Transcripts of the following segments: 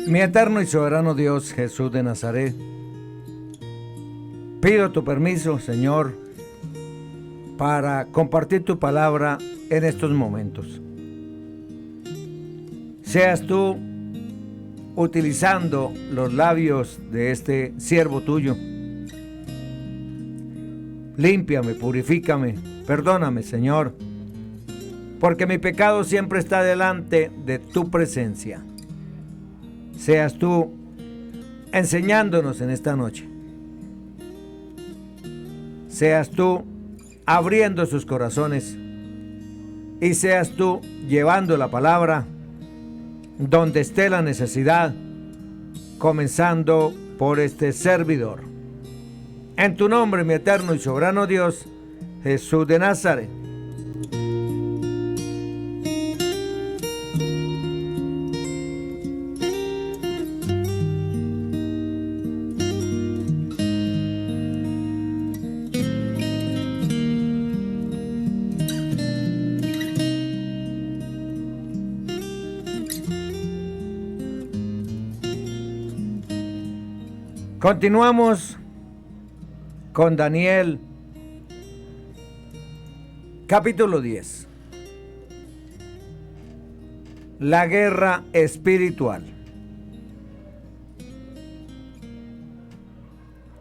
Mi eterno y soberano Dios, Jesús de Nazaret, pido tu permiso, Señor, para compartir tu palabra en estos momentos. Seas tú utilizando los labios de este siervo tuyo. Límpiame, purifícame, perdóname, Señor, porque mi pecado siempre está delante de tu presencia. Seas tú enseñándonos en esta noche. Seas tú abriendo sus corazones y seas tú llevando la palabra donde esté la necesidad, comenzando por este servidor. En tu nombre, mi eterno y soberano Dios, Jesús de Nazaret. Continuamos con Daniel, capítulo 10. La guerra espiritual.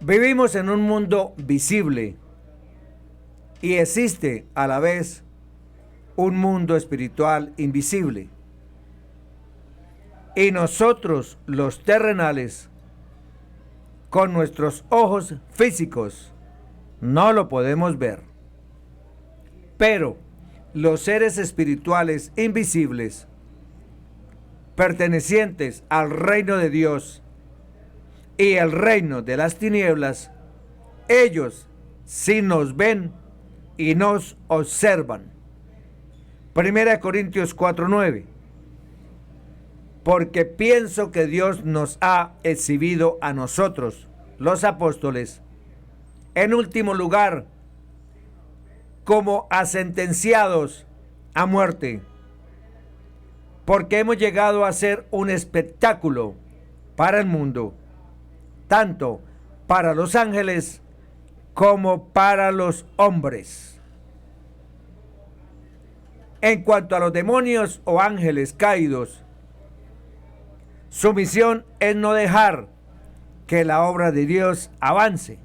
Vivimos en un mundo visible y existe a la vez un mundo espiritual invisible. Y nosotros, los terrenales, con nuestros ojos físicos no lo podemos ver. Pero los seres espirituales invisibles, pertenecientes al reino de Dios y el reino de las tinieblas, ellos sí nos ven y nos observan. 1 Corintios 4:9. Porque pienso que Dios nos ha exhibido a nosotros, los apóstoles, en último lugar, como a sentenciados a muerte, porque hemos llegado a ser un espectáculo para el mundo, tanto para los ángeles como para los hombres. En cuanto a los demonios o ángeles caídos, su misión es no dejar que la obra de Dios avance,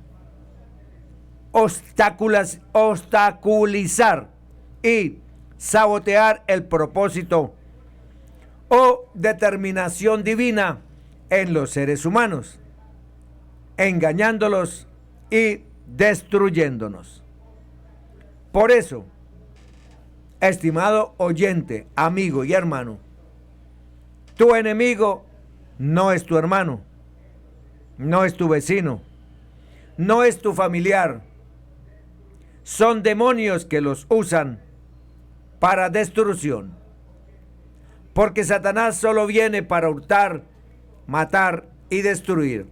obstaculizar y sabotear el propósito o determinación divina en los seres humanos, engañándolos y destruyéndonos. Por eso, estimado oyente, amigo y hermano, tu enemigo no es tu hermano, no es tu vecino, no es tu familiar. Son demonios que los usan para destrucción. Porque Satanás solo viene para hurtar, matar y destruir.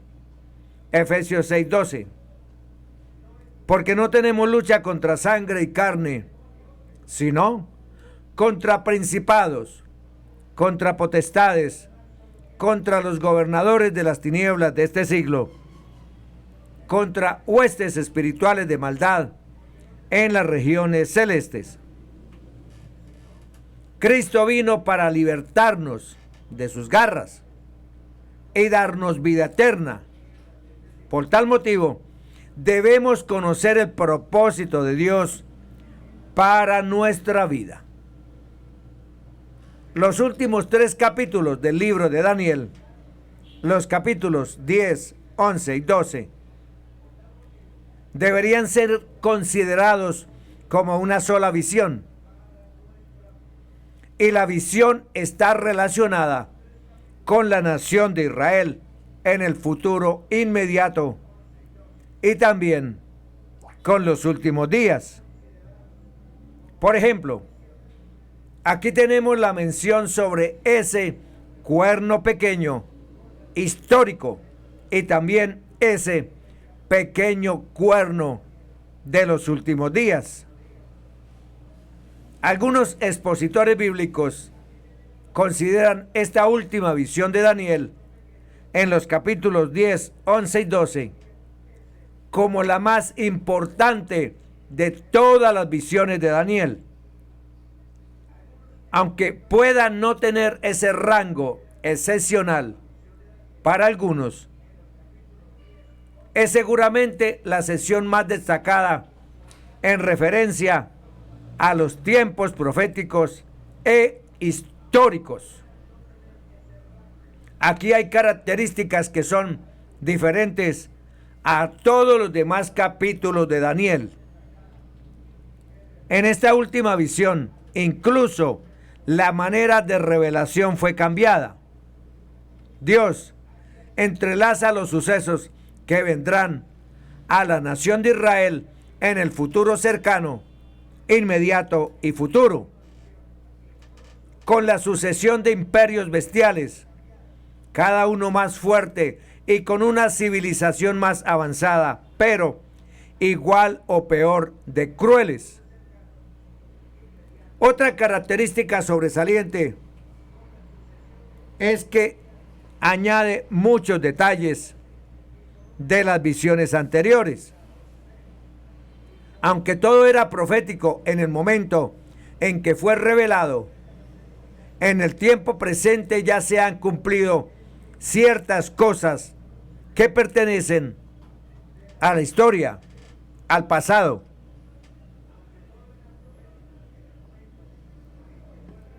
Efesios 6:12. Porque no tenemos lucha contra sangre y carne, sino contra principados, contra potestades, contra los gobernadores de las tinieblas de este siglo, contra huestes espirituales de maldad en las regiones celestes. Cristo vino para libertarnos de sus garras y darnos vida eterna. Por tal motivo, debemos conocer el propósito de Dios para nuestra vida. Los últimos 3 capítulos del libro de Daniel, los capítulos 10, 11 y 12, deberían ser considerados como una sola visión. Y la visión está relacionada con la nación de Israel en el futuro inmediato y también con los últimos días. Por ejemplo, aquí tenemos la mención sobre ese cuerno pequeño, histórico, y también ese pequeño cuerno de los últimos días. Algunos expositores bíblicos consideran esta última visión de Daniel en los capítulos 10, 11 y 12 como la más importante de todas las visiones de Daniel. Aunque pueda no tener ese rango excepcional para algunos, es seguramente la sesión más destacada en referencia a los tiempos proféticos e históricos. Aquí hay características que son diferentes a todos los demás capítulos de Daniel. En esta última visión, incluso la manera de revelación fue cambiada. Dios entrelaza los sucesos que vendrán a la nación de Israel en el futuro cercano, inmediato y futuro, con la sucesión de imperios bestiales, cada uno más fuerte y con una civilización más avanzada, pero igual o peor de crueles. Otra característica sobresaliente es que añade muchos detalles de las visiones anteriores. Aunque todo era profético en el momento en que fue revelado, en el tiempo presente ya se han cumplido ciertas cosas que pertenecen a la historia, al pasado.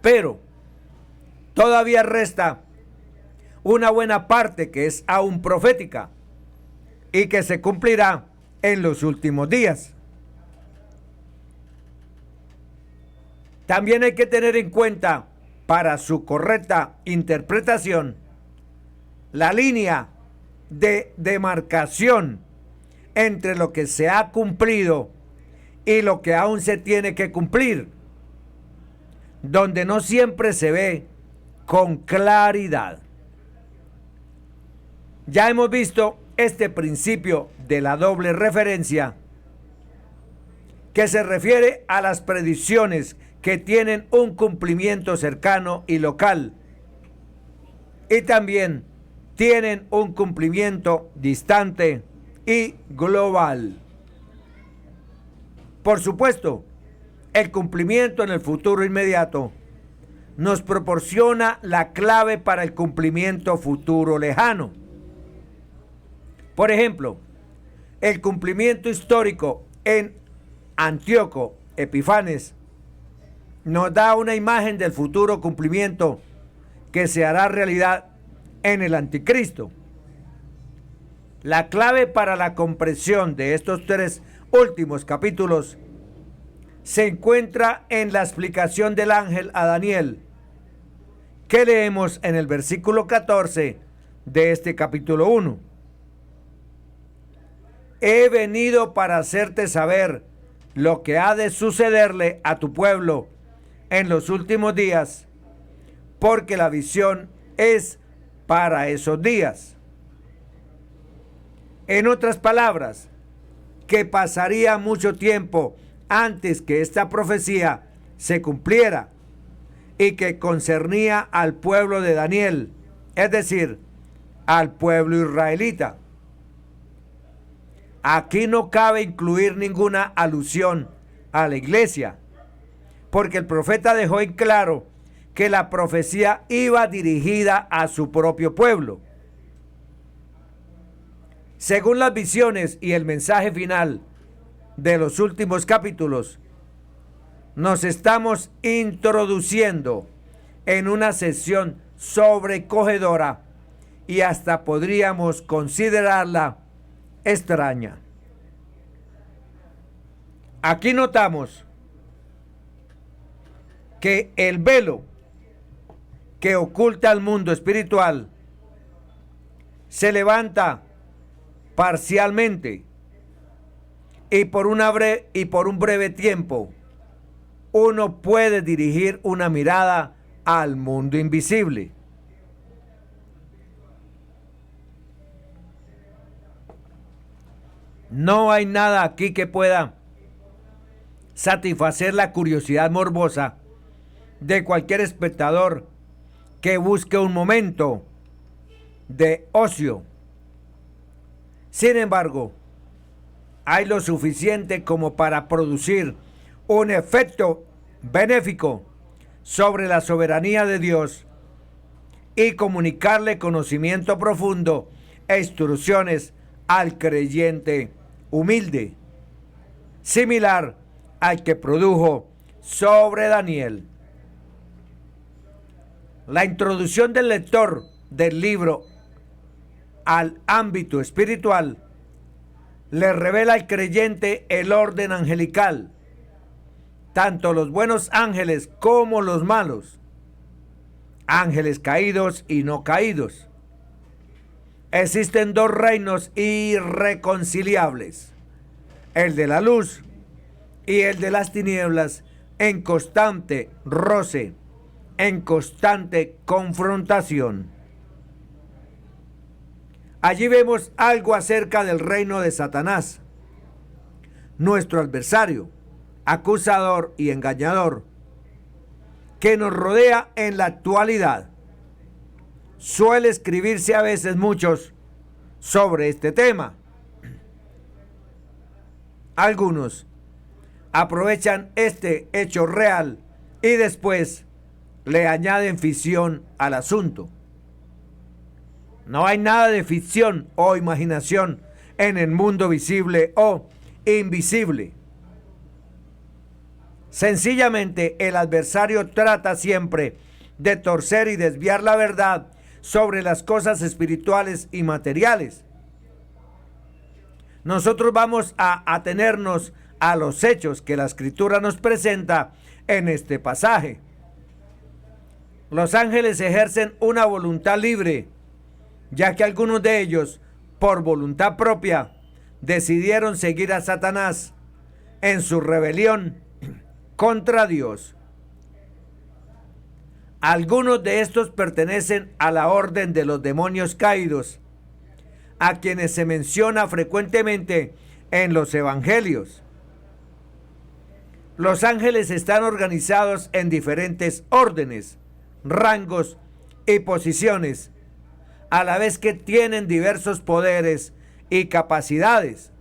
Pero todavía resta una buena parte que es aún profética y que se cumplirá en los últimos días. También hay que tener en cuenta, para su correcta interpretación, la línea de demarcación entre lo que se ha cumplido y lo que aún se tiene que cumplir, donde no siempre se ve con claridad. Ya hemos visto este principio de la doble referencia, que se refiere a las predicciones que tienen un cumplimiento cercano y local, y también tienen un cumplimiento distante y global. Por supuesto, el cumplimiento en el futuro inmediato nos proporciona la clave para el cumplimiento futuro lejano. Por ejemplo, el cumplimiento histórico en Antíoco Epifanes nos da una imagen del futuro cumplimiento que se hará realidad en el anticristo. La clave para la comprensión de estos tres últimos capítulos se encuentra en la explicación del ángel a Daniel, que leemos en el versículo 14 de este capítulo 1. He venido para hacerte saber lo que ha de sucederle a tu pueblo en los últimos días, porque la visión es para esos días. En otras palabras, que pasaría mucho tiempo antes que esta profecía se cumpliera y que concernía al pueblo de Daniel, es decir, al pueblo israelita. Aquí no cabe incluir ninguna alusión a la iglesia, porque el profeta dejó en claro que la profecía iba dirigida a su propio pueblo. Según las visiones y el mensaje final de los últimos capítulos, nos estamos introduciendo en una sesión sobrecogedora y hasta podríamos considerarla extraña. Aquí notamos que el velo que oculta al mundo espiritual se levanta parcialmente y por un breve tiempo uno puede dirigir una mirada al mundo invisible. No hay nada aquí que pueda satisfacer la curiosidad morbosa de cualquier espectador que busque un momento de ocio. Sin embargo, hay lo suficiente como para producir un efecto benéfico sobre la soberanía de Dios y comunicarle conocimiento profundo e instrucciones al creyente humilde, similar al que produjo sobre Daniel. La introducción del lector del libro al ámbito espiritual le revela al creyente el orden angelical, tanto los buenos ángeles como los malos, ángeles caídos y no caídos. Existen dos reinos irreconciliables, el de la luz y el de las tinieblas, en constante roce, en constante confrontación. Allí vemos algo acerca del reino de Satanás, nuestro adversario, acusador y engañador, que nos rodea en la actualidad. Suele escribirse a veces muchos sobre este tema. Algunos aprovechan este hecho real y después le añaden ficción al asunto. No hay nada de ficción o imaginación en el mundo visible o invisible. Sencillamente, el adversario trata siempre de torcer y desviar la verdad sobre las cosas espirituales y materiales. Nosotros vamos a atenernos a los hechos que la Escritura nos presenta en este pasaje. Los ángeles ejercen una voluntad libre, ya que algunos de ellos, por voluntad propia, decidieron seguir a Satanás en su rebelión contra Dios. Algunos de estos pertenecen a la orden de los demonios caídos, a quienes se menciona frecuentemente en los evangelios. Los ángeles están organizados en diferentes órdenes, rangos y posiciones, a la vez que tienen diversos poderes y capacidades.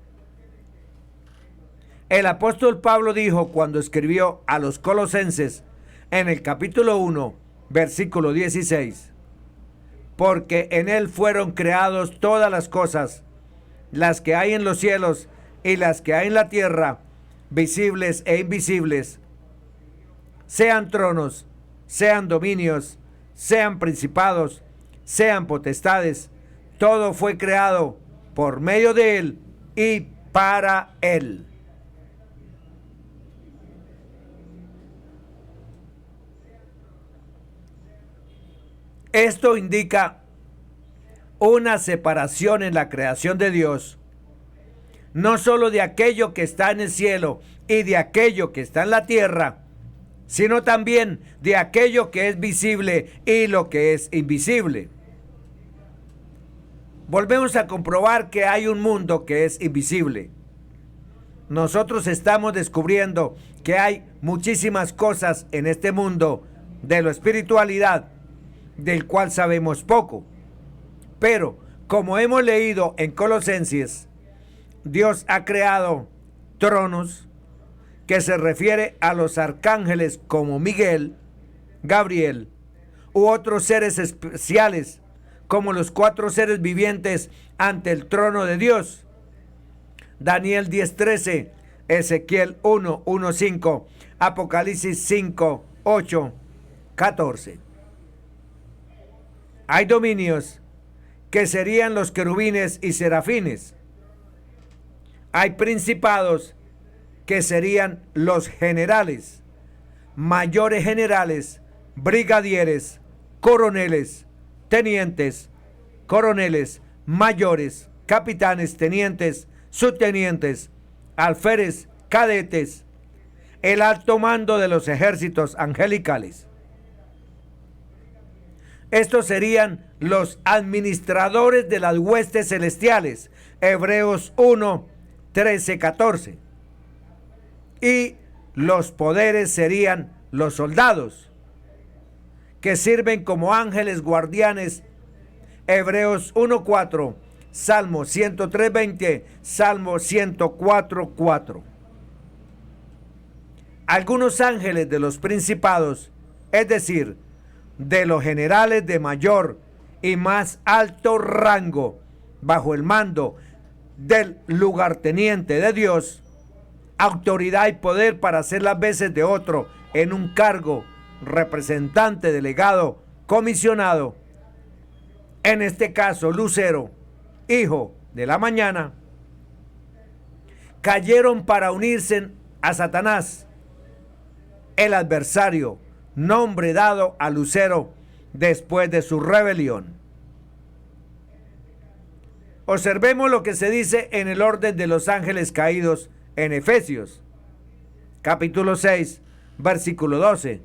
El apóstol Pablo dijo cuando escribió a los Colosenses en el capítulo 1, versículo 16, porque en él fueron creados todas las cosas, las que hay en los cielos y las que hay en la tierra, visibles e invisibles, sean tronos, sean dominios, sean principados, sean potestades, todo fue creado por medio de él y para él. Esto indica una separación en la creación de Dios, no solo de aquello que está en el cielo y de aquello que está en la tierra, sino también de aquello que es visible y lo que es invisible. Volvemos a comprobar que hay un mundo que es invisible. Nosotros estamos descubriendo que hay muchísimas cosas en este mundo de la espiritualidad, del cual sabemos poco. Pero, como hemos leído en Colosenses, Dios ha creado tronos, que se refiere a los arcángeles como Miguel, Gabriel, u otros seres especiales, como los 4 seres vivientes ante el trono de Dios. Daniel 10:13, Ezequiel 1:1-5, Apocalipsis 5:8-14. Hay dominios que serían los querubines y serafines. Hay principados que serían los generales, mayores generales, brigadieres, coroneles, tenientes, coroneles, mayores, capitanes, tenientes, subtenientes, alférez, cadetes, el alto mando de los ejércitos angelicales. Estos serían los administradores de las huestes celestiales, Hebreos 1:13-14. Y los poderes serían los soldados, que sirven como ángeles guardianes Hebreos 1:4, Salmo 103:20, Salmo 104:4. Algunos ángeles de los principados, es decir, de los generales de mayor y más alto rango, bajo el mando del lugarteniente de Dios, autoridad y poder para hacer las veces de otro en un cargo, representante, delegado, comisionado, en este caso Lucero, hijo de la mañana, cayeron para unirse a Satanás, el adversario, nombre dado a Lucero después de su rebelión. Observemos lo que se dice en el orden de los ángeles caídos en Efesios, capítulo 6, versículo 12,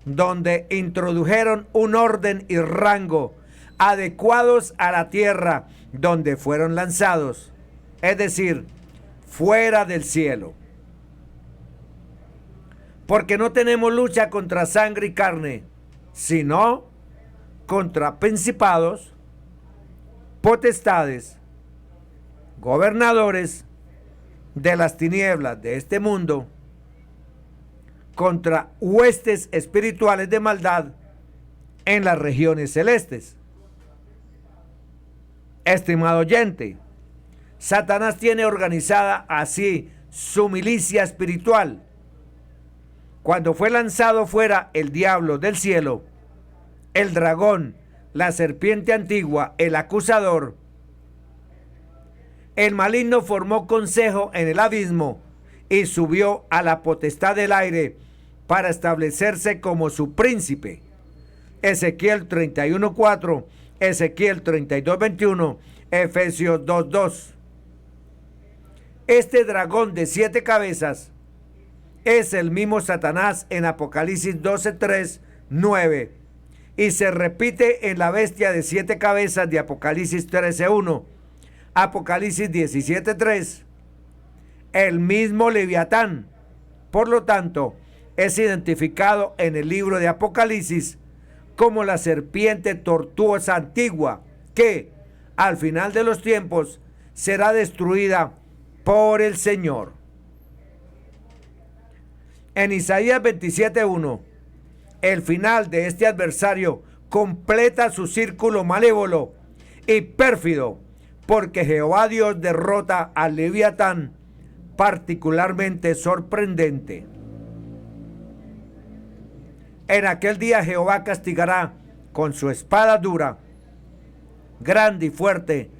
donde introdujeron un orden y rango adecuados a la tierra donde fueron lanzados, es decir, fuera del cielo. Porque no tenemos lucha contra sangre y carne, sino contra principados, potestades, gobernadores de las tinieblas de este mundo, contra huestes espirituales de maldad en las regiones celestes. Estimado oyente, Satanás tiene organizada así su milicia espiritual. Cuando fue lanzado fuera el diablo del cielo, el dragón, la serpiente antigua, el acusador, el maligno formó consejo en el abismo y subió a la potestad del aire para establecerse como su príncipe. Ezequiel 31:4, Ezequiel 32:21, Efesios 2:2. Este dragón de 7 cabezas es el mismo Satanás en Apocalipsis 12:3, 9, y se repite en la bestia de 7 cabezas de Apocalipsis 13:1, Apocalipsis 17:3, el mismo Leviatán. Por lo tanto, es identificado en el libro de Apocalipsis como la serpiente tortuosa antigua que, al final de los tiempos, será destruida por el Señor. En Isaías 27:1, el final de este adversario completa su círculo malévolo y pérfido, porque Jehová Dios derrota al Leviatán, particularmente sorprendente. En aquel día Jehová castigará con su espada dura, grande y fuerte,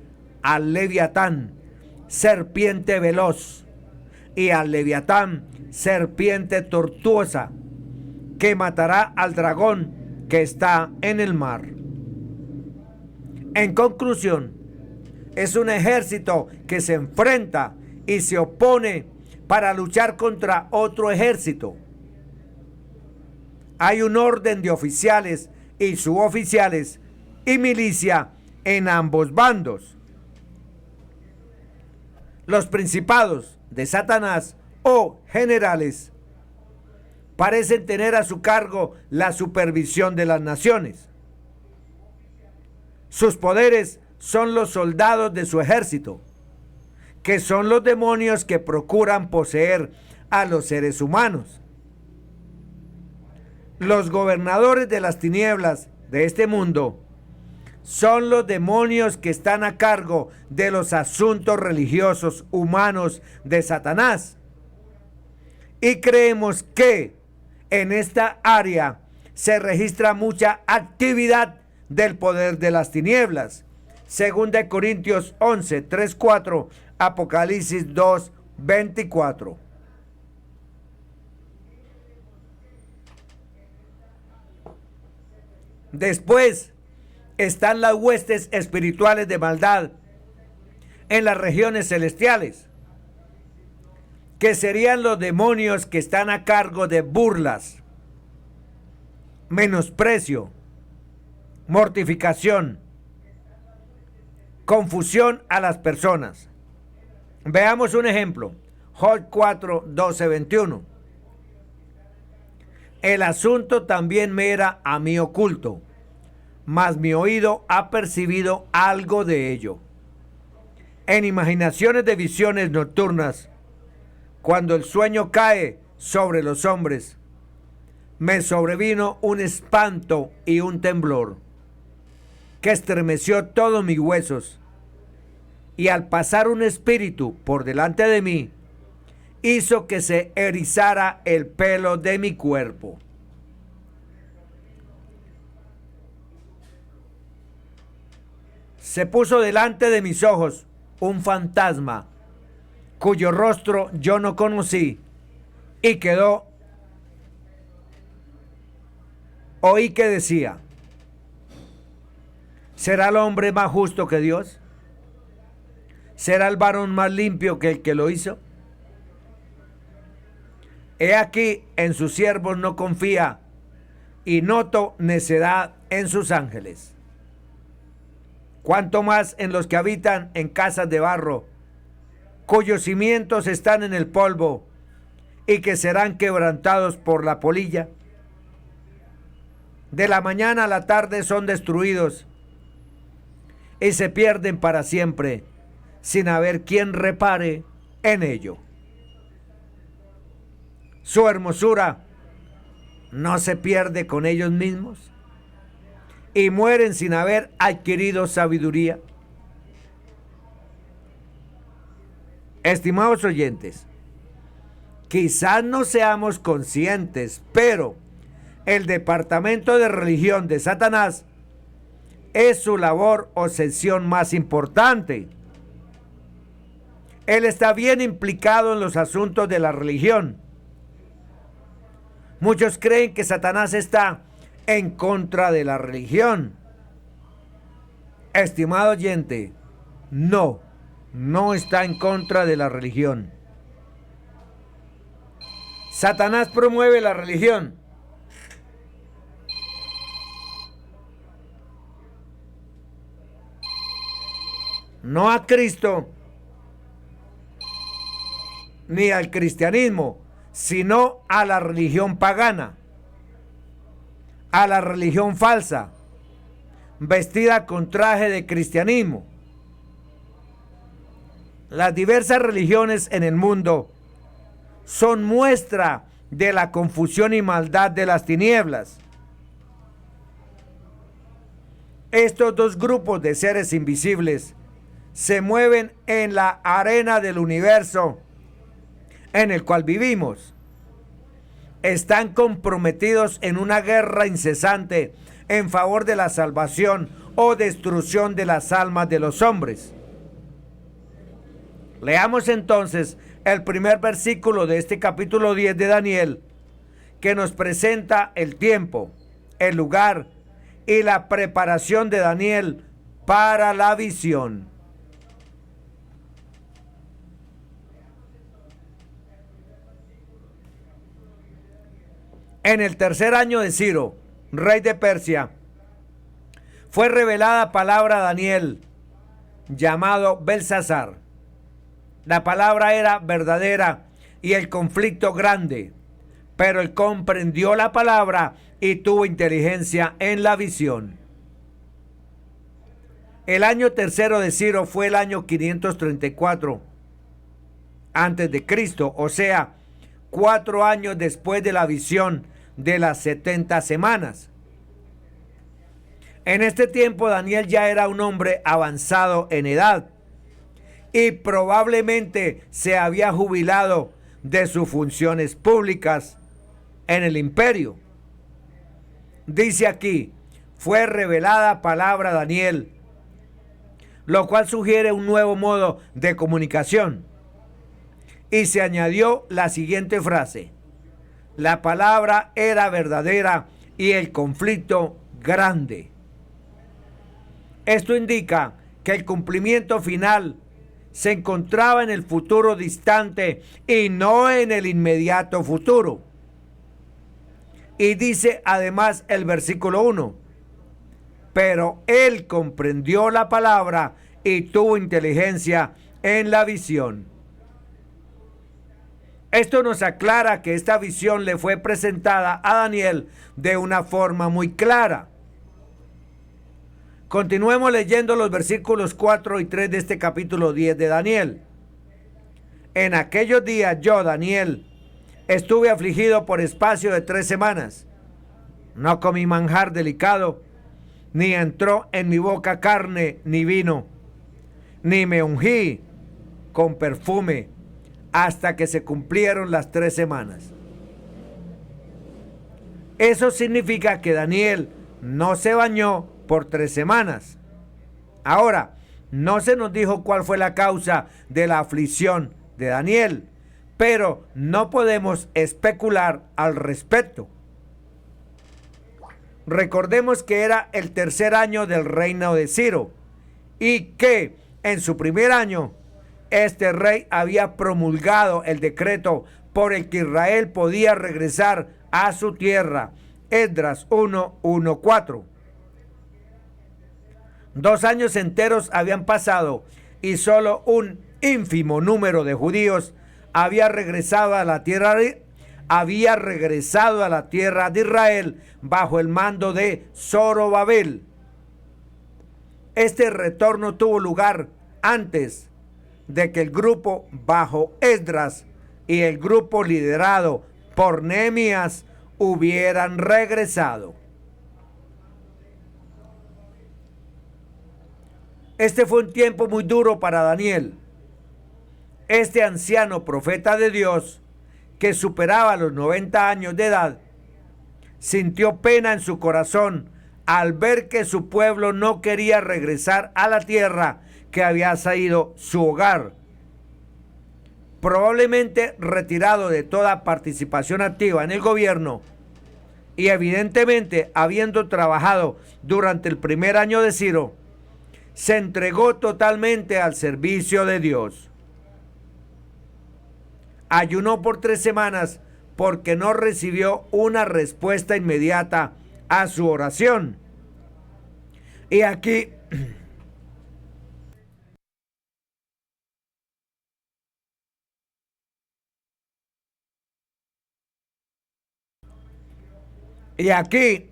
al Leviatán, serpiente veloz, y al Leviatán, serpiente tortuosa, que matará al dragón que está en el mar. En conclusión, es un ejército que se enfrenta y se opone para luchar contra otro ejército. Hay un orden de oficiales y suboficiales y milicia en ambos bandos. Los principados de Satanás o generales parecen tener a su cargo la supervisión de las naciones. Sus poderes son los soldados de su ejército, que son los demonios que procuran poseer a los seres humanos. Los gobernadores de las tinieblas de este mundo son los demonios que están a cargo de los asuntos religiosos humanos de Satanás. Y creemos que en esta área se registra mucha actividad del poder de las tinieblas. Según de Corintios 11, 3, 4, Apocalipsis 2, 24. Después están las huestes espirituales de maldad en las regiones celestiales, que serían los demonios que están a cargo de burlas, menosprecio, mortificación, confusión a las personas. Veamos un ejemplo. Job 4, 12, 21. El asunto también me era a mí oculto, mas mi oído ha percibido algo de ello. En imaginaciones de visiones nocturnas, cuando el sueño cae sobre los hombres, me sobrevino un espanto y un temblor que estremeció todos mis huesos, y al pasar un espíritu por delante de mí, hizo que se erizara el pelo de mi cuerpo. Se puso delante de mis ojos un fantasma, cuyo rostro yo no conocí, y oí que decía: ¿será el hombre más justo que Dios? ¿Será el varón más limpio que el que lo hizo? He aquí, en sus siervos no confía, y noto necedad en sus ángeles. Cuanto más en los que habitan en casas de barro, cuyos cimientos están en el polvo, y que serán quebrantados por la polilla. De la mañana a la tarde son destruidos, y se pierden para siempre, sin haber quien repare en ello. Su hermosura no se pierde con ellos mismos, y mueren sin haber adquirido sabiduría. Estimados oyentes, quizás no seamos conscientes, pero el departamento de religión de Satanás es su labor o sección más importante. Él está bien implicado en los asuntos de la religión. Muchos creen que Satanás está en contra de la religión. Estimado oyente, no está en contra de la religión. Satanás promueve la religión. No a Cristo ni al cristianismo, sino a la religión pagana, a la religión falsa, vestida con traje de cristianismo. Las diversas religiones en el mundo son muestra de la confusión y maldad de las tinieblas. Estos dos grupos de seres invisibles se mueven en la arena del universo en el cual vivimos. Están comprometidos en una guerra incesante en favor de la salvación o destrucción de las almas de los hombres. Leamos entonces el primer versículo de este capítulo 10 de Daniel, que nos presenta el tiempo, el lugar y la preparación de Daniel para la visión. En el tercer año de Ciro, rey de Persia, fue revelada palabra a Daniel, llamado Belsasar. La palabra era verdadera y el conflicto grande, pero él comprendió la palabra y tuvo inteligencia en la visión. El año tercero de Ciro fue el año 534 antes de Cristo, o sea, 4 años después de la visión de las 70 semanas. En este tiempo Daniel ya era un hombre avanzado en edad y probablemente se había jubilado de sus funciones públicas en el imperio. Dice aquí, fue revelada palabra a Daniel, lo cual sugiere un nuevo modo de comunicación. Y se añadió la siguiente frase: la palabra era verdadera y el conflicto grande. Esto indica que el cumplimiento final se encontraba en el futuro distante y no en el inmediato futuro. Y dice además el versículo 1, pero él comprendió la palabra y tuvo inteligencia en la visión. Esto nos aclara que esta visión le fue presentada a Daniel de una forma muy clara. Continuemos leyendo los versículos 4 y 3 de este capítulo 10 de Daniel. En aquellos días yo, Daniel, estuve afligido por espacio de 3 semanas. No comí manjar delicado, ni entró en mi boca carne ni vino, ni me ungí con perfume, hasta que se cumplieron las 3 semanas. Eso significa que Daniel no se bañó por 3 semanas. Ahora, no se nos dijo cuál fue la causa de la aflicción de Daniel, pero no podemos especular al respecto. Recordemos que era el tercer año del reino de Ciro y que en su primer año este rey había promulgado el decreto por el que Israel podía regresar a su tierra. Esdras 1:1-4. 2 años enteros habían pasado y solo un ínfimo número de judíos había regresado a la tierra de Israel bajo el mando de Zorobabel. Este retorno tuvo lugar antes de que el grupo bajo Esdras y el grupo liderado por Nehemías hubieran regresado. Este fue un tiempo muy duro para Daniel. Este anciano profeta de Dios, que superaba los 90 años de edad, sintió pena en su corazón al ver que su pueblo no quería regresar a la tierra que había sido su hogar. Probablemente retirado de toda participación activa en el gobierno y evidentemente habiendo trabajado durante el primer año de Ciro, se entregó totalmente al servicio de Dios. Ayunó por 3 semanas porque no recibió una respuesta inmediata a su oración. Y aquí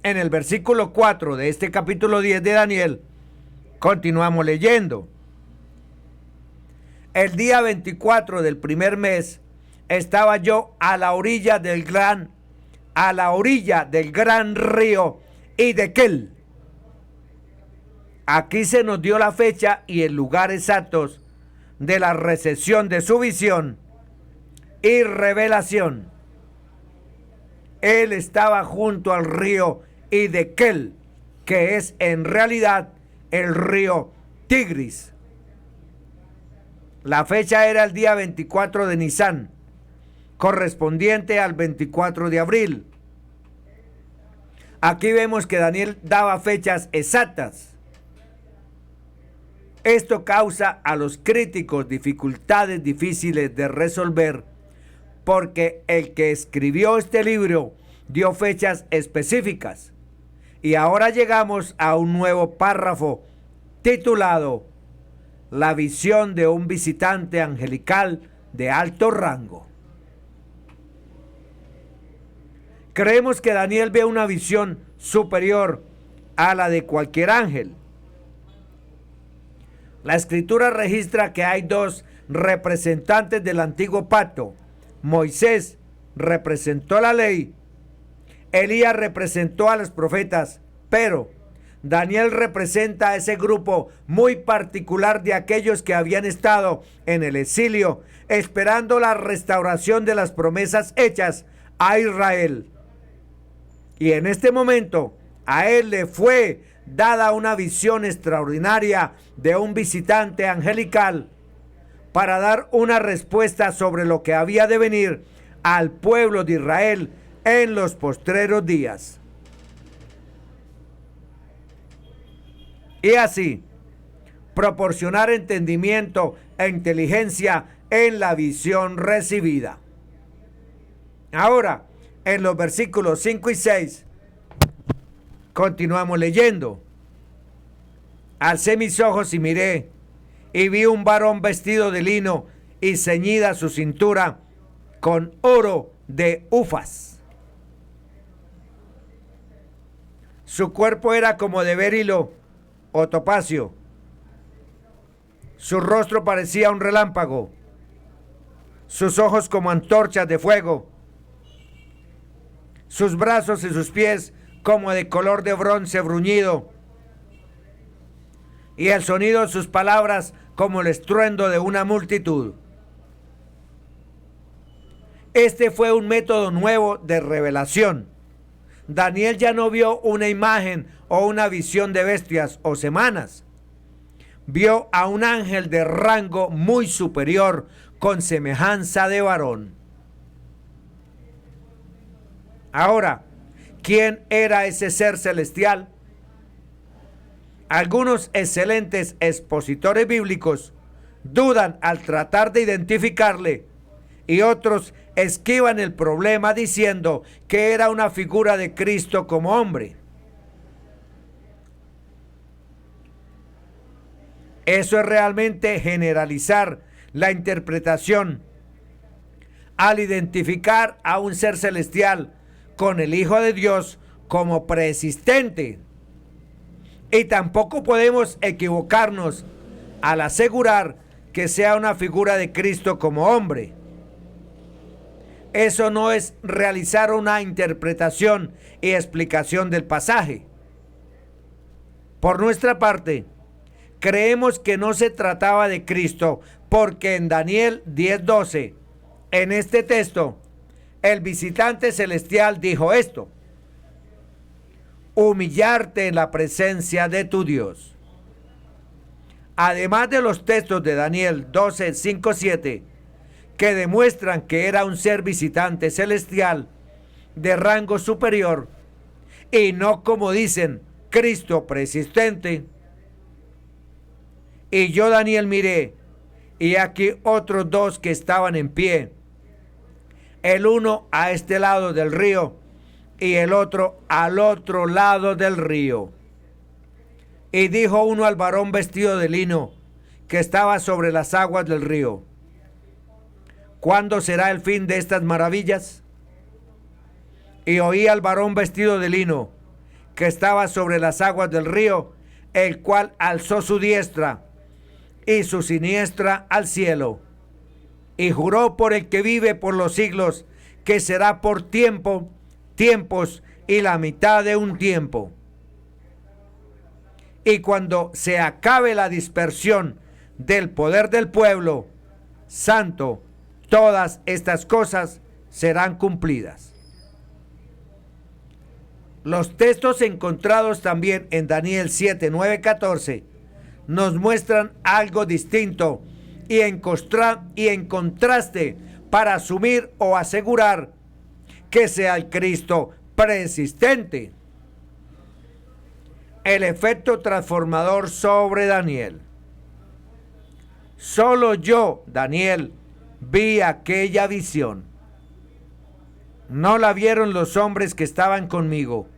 en el versículo 4 de este capítulo 10 de Daniel, continuamos leyendo. El día 24 del primer mes estaba yo a la orilla del gran río Hiddekel. Aquí se nos dio la fecha y el lugar exactos de la recepción de su visión y revelación. Él estaba junto al río Hiddekel, que es en realidad el río Tigris. La fecha era el día 24 de Nisán, correspondiente al 24 de abril. Aquí vemos que Daniel daba fechas exactas. Esto causa a los críticos dificultades difíciles de resolver, porque el que escribió este libro dio fechas específicas. Y ahora llegamos a un nuevo párrafo titulado La visión de un visitante angelical de alto rango. Creemos que Daniel ve una visión superior a la de cualquier ángel. La escritura registra que hay 2 representantes del antiguo pacto. Moisés representó la ley, Elías representó a los profetas, pero Daniel representa a ese grupo muy particular de aquellos que habían estado en el exilio, esperando la restauración de las promesas hechas a Israel. Y en este momento a él le fue dada una visión extraordinaria de un visitante angelical para dar una respuesta sobre lo que había de venir al pueblo de Israel en los postreros días. Y así, proporcionar entendimiento e inteligencia en la visión recibida. Ahora, en los versículos 5 y 6, continuamos leyendo. Alcé mis ojos y miré, y vi un varón vestido de lino y ceñida su cintura con oro de Ufaz. Su cuerpo era como de berilo o topacio. Su rostro parecía un relámpago, sus ojos como antorchas de fuego, sus brazos y sus pies como de color de bronce bruñido, y el sonido de sus palabras como el estruendo de una multitud. Este fue un método nuevo de revelación. Daniel ya no vio una imagen o una visión de bestias o semanas. Vio a un ángel de rango muy superior con semejanza de varón. Ahora, ¿quién era ese ser celestial? Algunos excelentes expositores bíblicos dudan al tratar de identificarle, y otros esquivan el problema diciendo que era una figura de Cristo como hombre. Eso es realmente generalizar la interpretación al identificar a un ser celestial con el Hijo de Dios como preexistente. Y tampoco podemos equivocarnos al asegurar que sea una figura de Cristo como hombre. Eso no es realizar una interpretación y explicación del pasaje. Por nuestra parte, creemos que no se trataba de Cristo, porque en Daniel 10:12, en este texto, el visitante celestial dijo esto: humillarte en la presencia de tu Dios. Además de los textos de Daniel 12:5-7, que demuestran que era un ser visitante celestial de rango superior, y no, como dicen, Cristo preexistente. Y yo, Daniel, miré, y aquí otros dos que estaban en pie, el uno a este lado del río y el otro al otro lado del río. Y dijo uno al varón vestido de lino que estaba sobre las aguas del río: ¿cuándo será el fin de estas maravillas? Y oí al varón vestido de lino que estaba sobre las aguas del río, el cual alzó su diestra y su siniestra al cielo, y juró por el que vive por los siglos, que será por tiempos y la mitad de un tiempo. Y cuando se acabe la dispersión del poder del pueblo santo, todas estas cosas serán cumplidas. Los textos encontrados también en Daniel 7, 9, 14 nos muestran algo distinto y en contraste para asumir o asegurar que sea el Cristo preexistente. El efecto transformador sobre Daniel. Solo yo, Daniel, vi aquella visión. No la vieron los hombres que estaban conmigo,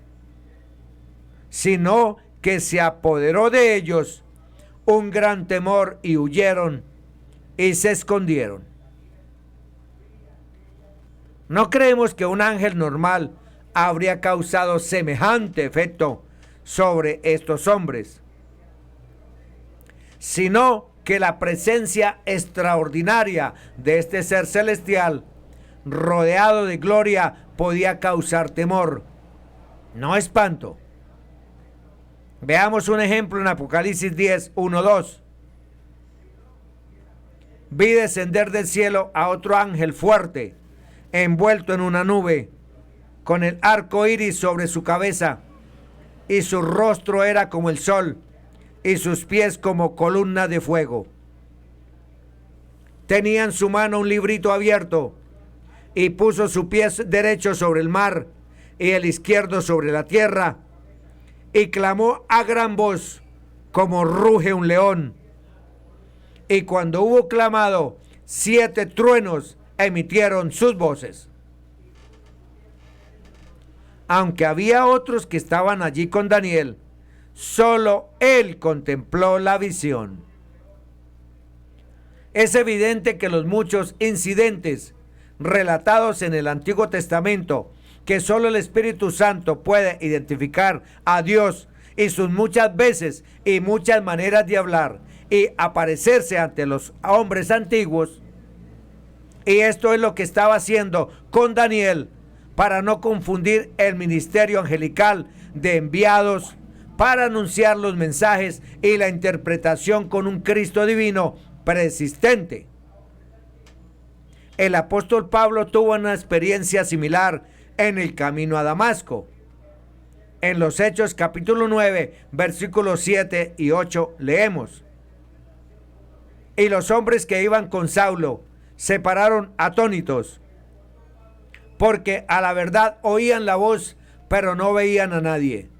sino que se apoderó de ellos un gran temor y huyeron y se escondieron. No creemos que un ángel normal habría causado semejante efecto sobre estos hombres, sino que la presencia extraordinaria de este ser celestial, rodeado de gloria, podía causar temor, no espanto. Veamos un ejemplo en Apocalipsis 10, 1, 2. Vi descender del cielo a otro ángel fuerte, envuelto en una nube, con el arco iris sobre su cabeza, y su rostro era como el sol, y sus pies como columna de fuego. Tenía en su mano un librito abierto, y puso su pie derecho sobre el mar, y el izquierdo sobre la tierra, y clamó a gran voz, como ruge un león. Y cuando hubo clamado, 7 truenos emitieron sus voces. Aunque había otros que estaban allí con Daniel, solo él contempló la visión. Es evidente que los muchos incidentes relatados en el Antiguo Testamento, que solo el Espíritu Santo puede identificar a Dios y sus muchas veces y muchas maneras de hablar y aparecerse ante los hombres antiguos. Y esto es lo que estaba haciendo con Daniel para no confundir el ministerio angelical de enviados para anunciar los mensajes y la interpretación con un Cristo divino persistente. El apóstol Pablo tuvo una experiencia similar en el camino a Damasco. En los Hechos capítulo 9, versículos 7 y 8 leemos: y los hombres que iban con Saulo se pararon atónitos, porque a la verdad oían la voz, pero no veían a nadie.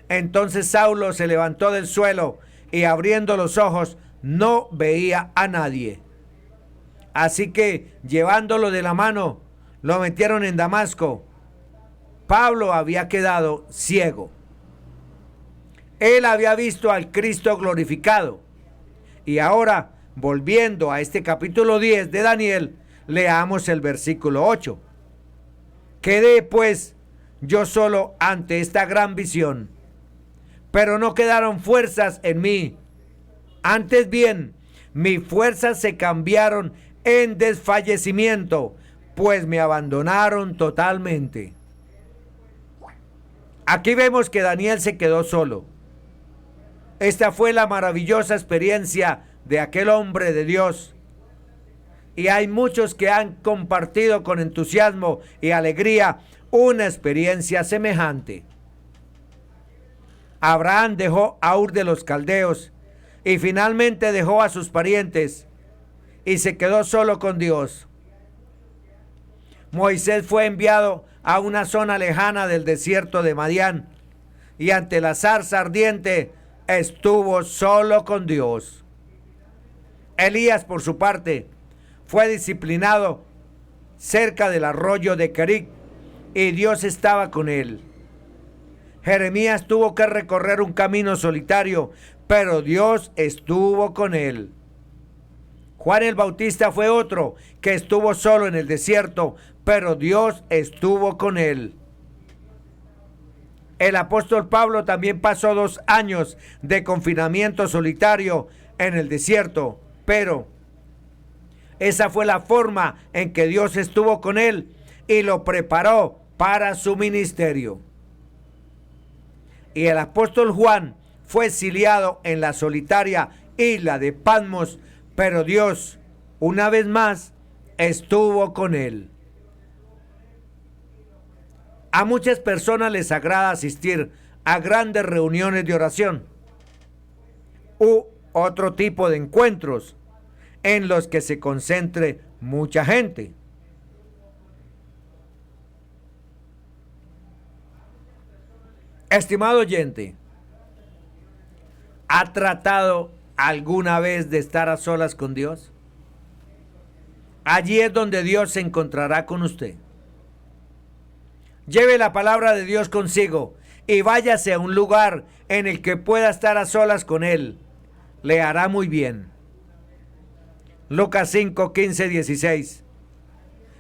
Entonces Saulo se levantó del suelo y abriendo los ojos no veía a nadie. Así que llevándolo de la mano, lo metieron en Damasco. Pablo había quedado ciego. Él había visto al Cristo glorificado. Y ahora, volviendo a este capítulo 10 de Daniel, leamos el versículo 8. Quedé pues yo solo ante esta gran visión, pero no quedaron fuerzas en mí. Antes bien, mis fuerzas se cambiaron en desfallecimiento, pues me abandonaron totalmente. Aquí vemos que Daniel se quedó solo. Esta fue la maravillosa experiencia de aquel hombre de Dios. Y hay muchos que han compartido con entusiasmo y alegría una experiencia semejante. Abraham dejó a Ur de los Caldeos y finalmente dejó a sus parientes y se quedó solo con Dios. Moisés fue enviado a una zona lejana del desierto de Madián y ante la zarza ardiente estuvo solo con Dios. Elías, por su parte, fue disciplinado cerca del arroyo de Kerit y Dios estaba con él. Jeremías tuvo que recorrer un camino solitario, pero Dios estuvo con él. Juan el Bautista fue otro que estuvo solo en el desierto, pero Dios estuvo con él. El apóstol Pablo también pasó 2 años de confinamiento solitario en el desierto, pero esa fue la forma en que Dios estuvo con él y lo preparó para su ministerio. Y el apóstol Juan fue exiliado en la solitaria isla de Patmos, pero Dios, una vez más, estuvo con él. A muchas personas les agrada asistir a grandes reuniones de oración u otro tipo de encuentros en los que se concentre mucha gente. Estimado oyente, ¿ha tratado alguna vez de estar a solas con Dios? Allí es donde Dios se encontrará con usted. Lleve la palabra de Dios consigo y váyase a un lugar en el que pueda estar a solas con Él. Le hará muy bien. Lucas 5, 15, 16.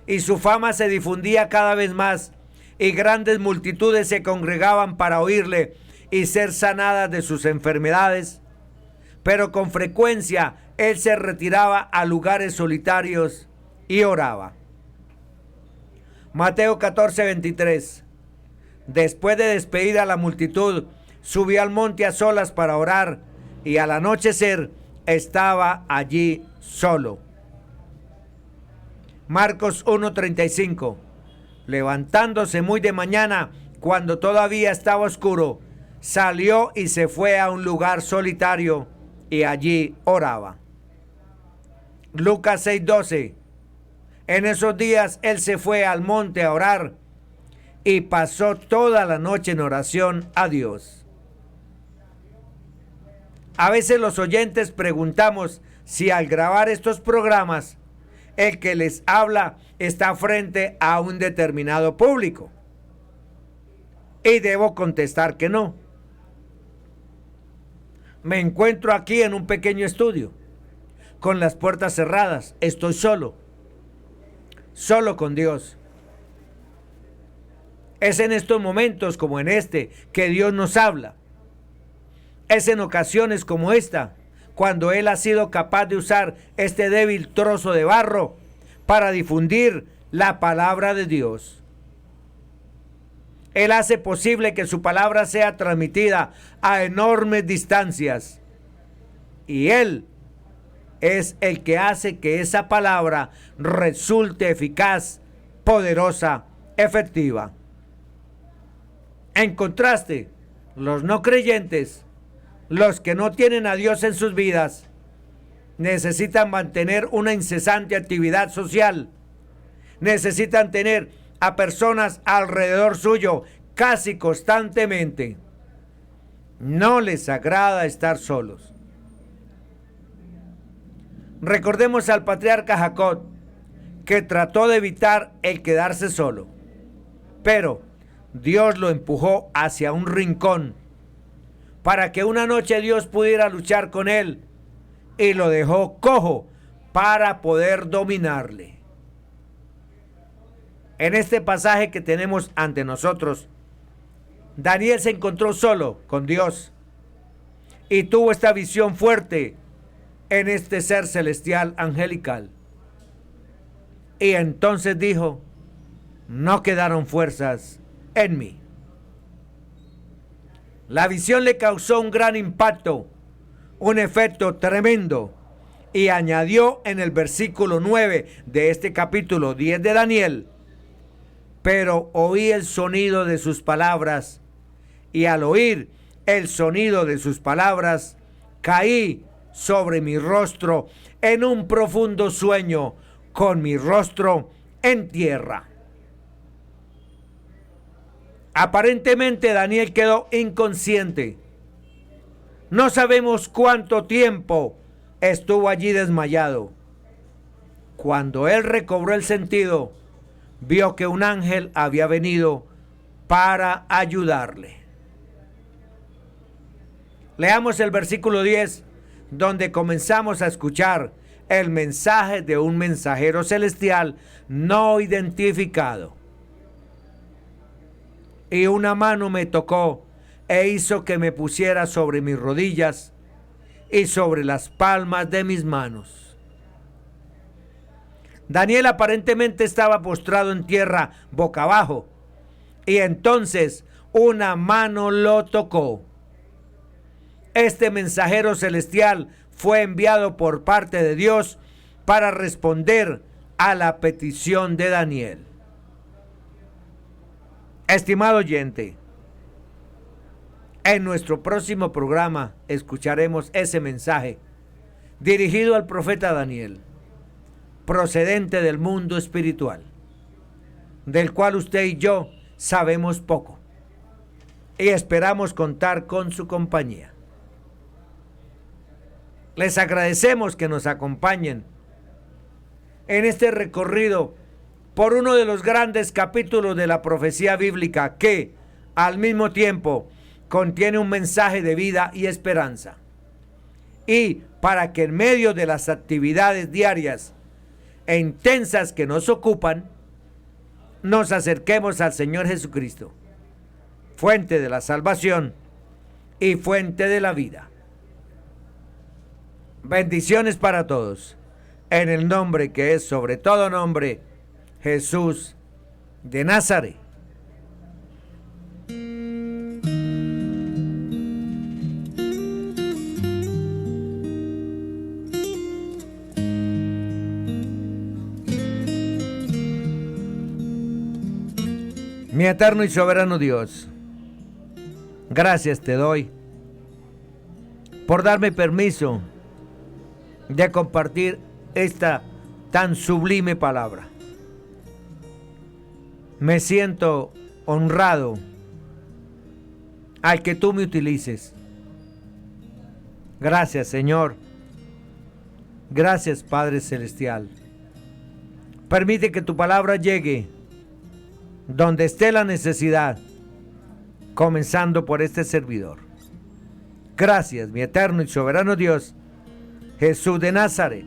Y su fama se difundía cada vez más, y grandes multitudes se congregaban para oírle y ser sanadas de sus enfermedades. Pero con frecuencia él se retiraba a lugares solitarios y oraba. Mateo 14, 23. Después de despedir a la multitud, subió al monte a solas para orar, y al anochecer estaba allí solo. Marcos 1:35. Levantándose muy de mañana, cuando todavía estaba oscuro, salió y se fue a un lugar solitario y allí oraba. Lucas 6:12. En esos días él se fue al monte a orar y pasó toda la noche en oración a Dios. A veces los oyentes preguntamos si al grabar estos programas el que les habla está frente a un determinado público. Y debo contestar que no. Me encuentro aquí en un pequeño estudio, con las puertas cerradas. Estoy solo con Dios. Es en estos momentos como en este que Dios nos habla. Es en ocasiones como esta, cuando Él ha sido capaz de usar este débil trozo de barro para difundir la palabra de Dios. Él hace posible que su palabra sea transmitida a enormes distancias. Y Él es el que hace que esa palabra resulte eficaz, poderosa, efectiva. En contraste, los no creyentes, los que no tienen a Dios en sus vidas, necesitan mantener una incesante actividad social. Necesitan tener a personas alrededor suyo casi constantemente. No les agrada estar solos. Recordemos al patriarca Jacob, que trató de evitar el quedarse solo, pero Dios lo empujó hacia un rincón para que una noche Dios pudiera luchar con él, y lo dejó cojo para poder dominarle. En este pasaje que tenemos ante nosotros, Daniel se encontró solo con Dios y tuvo esta visión fuerte en este ser celestial angelical. Y entonces dijo: no quedaron fuerzas en mí. La visión le causó un gran impacto, un efecto tremendo, y añadió en el versículo 9 de este capítulo 10 de Daniel: pero oí el sonido de sus palabras, y al oír el sonido de sus palabras, caí sobre mi rostro en un profundo sueño, con mi rostro en tierra. Aparentemente Daniel quedó inconsciente. No sabemos cuánto tiempo estuvo allí desmayado. Cuando él recobró el sentido, vio que un ángel había venido para ayudarle. Leamos el versículo 10, donde comenzamos a escuchar el mensaje de un mensajero celestial no identificado. Y una mano me tocó e hizo que me pusiera sobre mis rodillas y sobre las palmas de mis manos. Daniel aparentemente estaba postrado en tierra boca abajo, y entonces una mano lo tocó. Este mensajero celestial fue enviado por parte de Dios para responder a la petición de Daniel. Estimado oyente, en nuestro próximo programa escucharemos ese mensaje dirigido al profeta Daniel, procedente del mundo espiritual, del cual usted y yo sabemos poco, y esperamos contar con su compañía. Les agradecemos que nos acompañen en este recorrido por uno de los grandes capítulos de la profecía bíblica, que al mismo tiempo contiene un mensaje de vida y esperanza. Y para que en medio de las actividades diarias e intensas que nos ocupan, nos acerquemos al Señor Jesucristo, fuente de la salvación y fuente de la vida. Bendiciones para todos, en el nombre que es sobre todo nombre, Jesús de Nazaret. Mi eterno y soberano Dios, gracias te doy por darme permiso de compartir esta tan sublime palabra. Me siento honrado al que tú me utilices. Gracias, Señor. Gracias, Padre Celestial. Permite que tu palabra llegue donde esté la necesidad, comenzando por este servidor. Gracias, mi eterno y soberano Dios, Jesús de Nazaret.